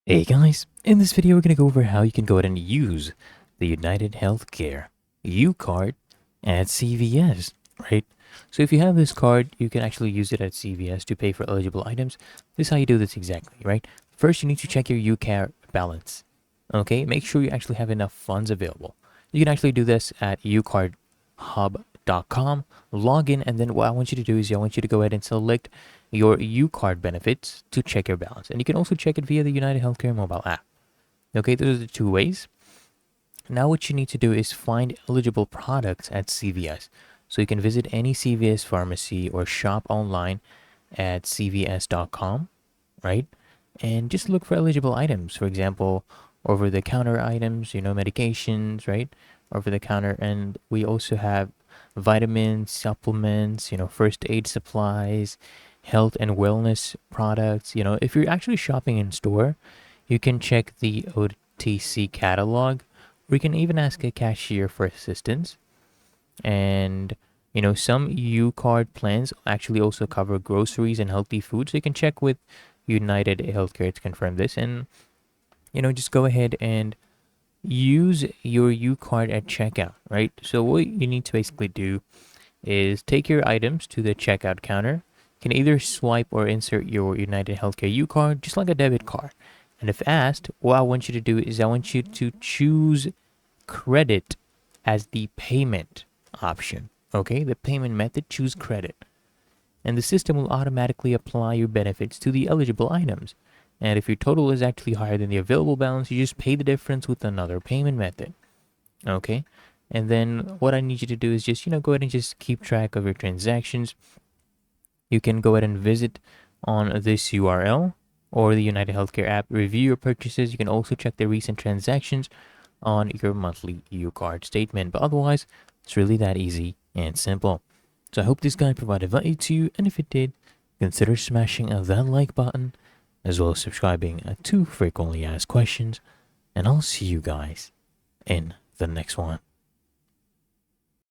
Hey guys, in this video we're going to go over how you can go ahead and use the United Healthcare Ucard at CVS, right? So if you have this card, you can actually use it at CVS to pay for eligible items. This is how you do this exactly, right? First, you need to check your Ucard balance, okay? Make sure you actually have enough funds available. You can actually do this at ucardhub.com, log in, and then what I want you to do is I want you to go ahead and select your Ucard benefits to check your balance. And you can also check it via the United Healthcare mobile app. Okay, those are the two ways. Now what you need to do is find eligible products at CVS. So you can visit any CVS pharmacy or shop online at cvs.com, right? And just look for eligible items. For example, over-the-counter items, medications, right? Over-the-counter. And we also have vitamins, supplements, first aid supplies, health and wellness products. If you're actually shopping in store, you can check the OTC catalog, or you can even ask a cashier for assistance. And some U card plans actually also cover groceries and healthy food, so you can check with United Healthcare to confirm this. And just go ahead and use your U card at checkout, right? So what you need to basically do is take your items to the checkout counter. You can either swipe or insert your United Healthcare U card just like a debit card. And if asked, what I want you to do is I want you to choose credit as the payment option. Okay, the payment method, choose credit. And the system will automatically apply your benefits to the eligible items. And if your total is actually higher than the available balance, you just pay the difference with another payment method. Okay, and then what I need you to do is just, go ahead and just keep track of your transactions. You can go ahead and visit on this URL or the United Healthcare app, review your purchases. You can also check the recent transactions on your monthly Ucard statement. But otherwise, it's really that easy and simple. So I hope this guide provided value to you, and if it did, consider smashing that like button, as well as subscribing to frequently asked questions, and I'll see you guys in the next one.